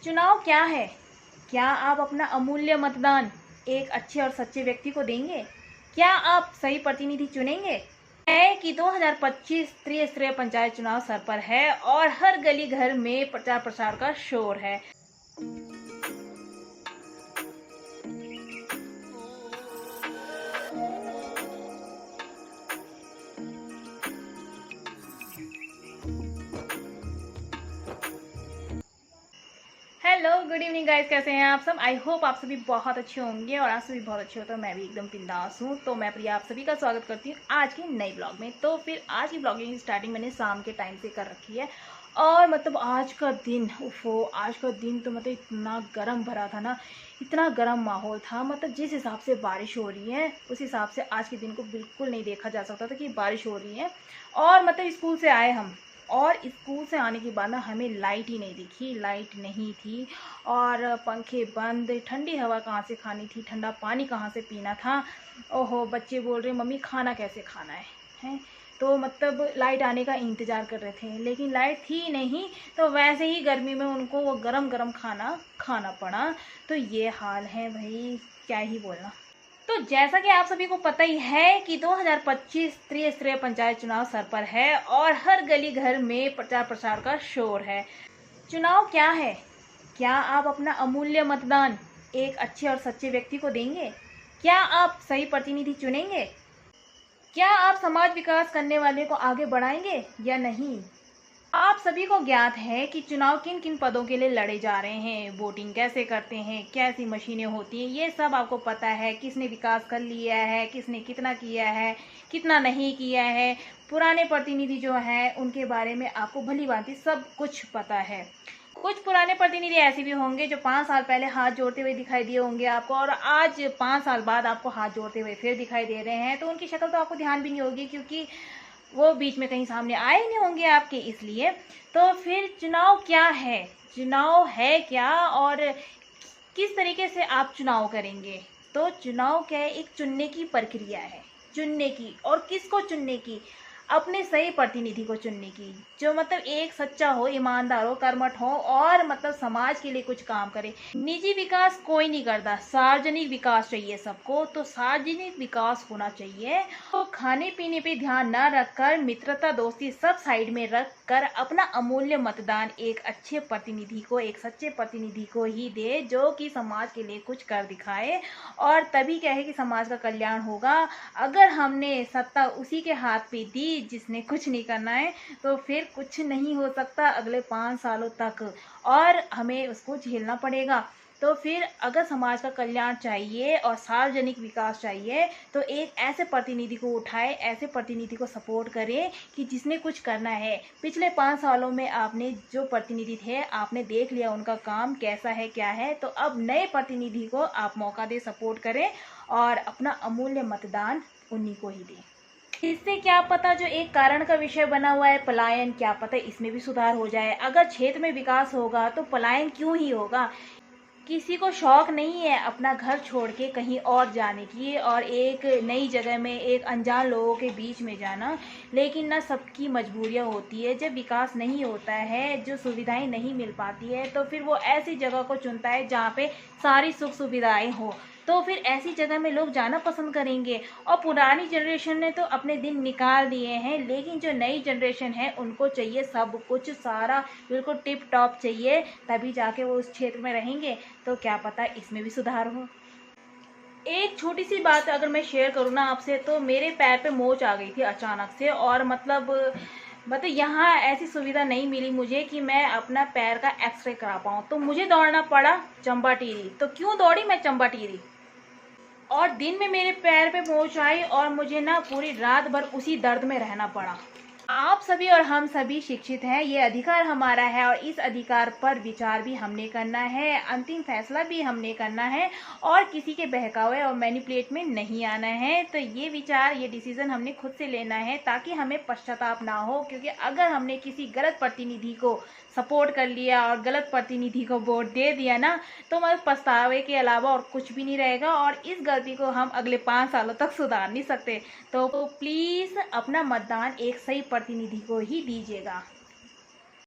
चुनाव क्या है? क्या आप अपना अमूल्य मतदान एक अच्छे और सच्चे व्यक्ति को देंगे? क्या आप सही प्रतिनिधि चुनेंगे? है कि 2025 त्रिस्तरीय पंचायत चुनाव सर पर है और हर गली घर में प्रचार प्रसार का शोर है। हेलो, गुड इवनिंग गाइस, कैसे हैं आप सब? आई होप आप सभी बहुत अच्छे होंगे और आप सभी बहुत अच्छे हो तो मैं भी एकदम बिंदास हूँ। तो मैं प्रिया आप सभी का स्वागत करती हूँ आज के नई ब्लॉग में। तो फिर आज की ब्लॉगिंग की स्टार्टिंग मैंने शाम के टाइम से कर रखी है और मतलब आज का दिन आज का दिन तो मतलब इतना गर्म भरा था ना, इतना गर्म माहौल था। मतलब जिस हिसाब से बारिश हो रही है उस हिसाब से आज के दिन को बिल्कुल नहीं देखा जा सकता था कि बारिश हो रही है। और मतलब स्कूल से आए हम और स्कूल से आने के बाद ना हमें लाइट ही नहीं दिखी, लाइट नहीं थी और पंखे बंद, ठंडी हवा कहाँ से खानी थी, ठंडा पानी कहाँ से पीना था। ओहो, बच्चे बोल रहे मम्मी खाना कैसे खाना है, हैं? तो मतलब लाइट आने का इंतज़ार कर रहे थे लेकिन लाइट थी नहीं, तो वैसे ही गर्मी में उनको वो गरम गरम खाना खाना पड़ा। तो ये हाल है भाई, क्या ही बोलना। तो जैसा कि आप सभी को पता ही है कि 2025 त्रिस्तरीय पंचायत चुनाव सर पर है और हर गली घर में प्रचार प्रसार का शोर है। चुनाव क्या है? क्या आप अपना अमूल्य मतदान एक अच्छे और सच्चे व्यक्ति को देंगे? क्या आप सही प्रतिनिधि चुनेंगे? क्या आप समाज विकास करने वाले को आगे बढ़ाएंगे या नहीं? आप सभी को ज्ञात है कि चुनाव किन किन पदों के लिए लड़े जा रहे हैं, वोटिंग कैसे करते हैं, कैसी मशीनें होती हैं, ये सब आपको पता है। किसने विकास कर लिया है, किसने कितना किया है, कितना नहीं किया है, पुराने प्रतिनिधि जो हैं उनके बारे में आपको भली भांति सब कुछ पता है। कुछ पुराने प्रतिनिधि ऐसे भी होंगे जो 5 साल पहले हाथ जोड़ते हुए दिखाई दिए होंगे आपको और आज 5 साल बाद आपको हाथ जोड़ते हुए फिर दिखाई दे रहे हैं। तो उनकी शक्ल तो आपको ध्यान भी नहीं होगी क्योंकि वो बीच में कहीं सामने आए नहीं होंगे आपके, इसलिए। तो फिर चुनाव क्या है, चुनाव है क्या और किस तरीके से आप चुनाव करेंगे? तो चुनाव क्या है? एक चुनने की प्रक्रिया है, चुनने की। और किसको चुनने की? अपने सही प्रतिनिधि को चुनने की, जो मतलब एक सच्चा हो, ईमानदार हो, कर्मठ हो और मतलब समाज के लिए कुछ काम करे। निजी विकास कोई नहीं करता, सार्वजनिक विकास चाहिए सबको। तो सार्वजनिक विकास होना चाहिए। तो खाने पीने पे ध्यान न रखकर मित्रता दोस्ती सब साइड में रख कर अपना अमूल्य मतदान एक अच्छे प्रतिनिधि को, एक सच्चे प्रतिनिधि को ही दे जो कि समाज के लिए कुछ कर दिखाए। और तभी क्या है कि समाज का कल्याण होगा। अगर हमने सत्ता उसी के हाथ पे दी जिसने कुछ नहीं करना है तो फिर कुछ नहीं हो सकता अगले 5 सालों तक और हमें उसको झेलना पड़ेगा। तो फिर अगर समाज का कल्याण चाहिए और सार्वजनिक विकास चाहिए तो एक ऐसे प्रतिनिधि को उठाए, ऐसे प्रतिनिधि को सपोर्ट करें कि जिसने कुछ करना है। पिछले 5 सालों में आपने जो प्रतिनिधि थे आपने देख लिया उनका काम कैसा है, क्या है। तो अब नए प्रतिनिधि को आप मौका दे, सपोर्ट करें और अपना अमूल्य मतदान उन्हीं को ही दें। इससे क्या पता जो एक कारण का विषय बना हुआ है पलायन, क्या पता इसमें भी सुधार हो जाए। अगर क्षेत्र में विकास होगा तो पलायन क्यों ही होगा। किसी को शौक नहीं है अपना घर छोड़ के कहीं और जाने की और एक नई जगह में एक अनजान लोगों के बीच में जाना, लेकिन ना सबकी मजबूरियां होती है। जब विकास नहीं होता है, जो सुविधाएं नहीं मिल पाती है तो फिर वो ऐसी जगह को चुनता है जहाँ पे सारी सुख सुविधाएं हो। तो फिर ऐसी जगह में लोग जाना पसंद करेंगे। और पुरानी जनरेशन ने तो अपने दिन निकाल दिए हैं, लेकिन जो नई जनरेशन है उनको चाहिए सब कुछ, सारा बिल्कुल टिप टॉप चाहिए, तभी जाके वो उस क्षेत्र में रहेंगे। तो क्या पता इसमें भी सुधार हो। एक छोटी सी बात अगर मैं शेयर करूँ ना आपसे, तो मेरे पैर पे मोच आ गई थी अचानक से और मतलब यहाँ ऐसी सुविधा नहीं मिली मुझे कि मैं अपना पैर का एक्सरे करा पाऊँ। तो मुझे दौड़ना पड़ा चंबा टिहरी। तो क्यों दौड़ी मैं चंबा टिहरी? और दिन में मेरे पैर पे मोच आई और मुझे ना पूरी रात भर उसी दर्द में रहना पड़ा। आप सभी और हम सभी शिक्षित हैं, ये अधिकार हमारा है और इस अधिकार पर विचार भी हमने करना है, अंतिम फैसला भी हमने करना है और किसी के बहकावे और मैनिपुलेट में नहीं आना है। तो ये विचार, ये डिसीजन हमने खुद से लेना है ताकि हमें पश्चाताप ना हो। क्योंकि अगर हमने किसी गलत प्रतिनिधि को सपोर्ट कर लिया और गलत प्रतिनिधि को वोट दे दिया ना, तो मतलब पछतावे के अलावा और कुछ भी नहीं रहेगा और इस गलती को हम अगले 5 सालों तक सुधार नहीं सकते। तो प्लीज़ अपना मतदान एक सही प्रतिनिधि को ही दीजिएगा।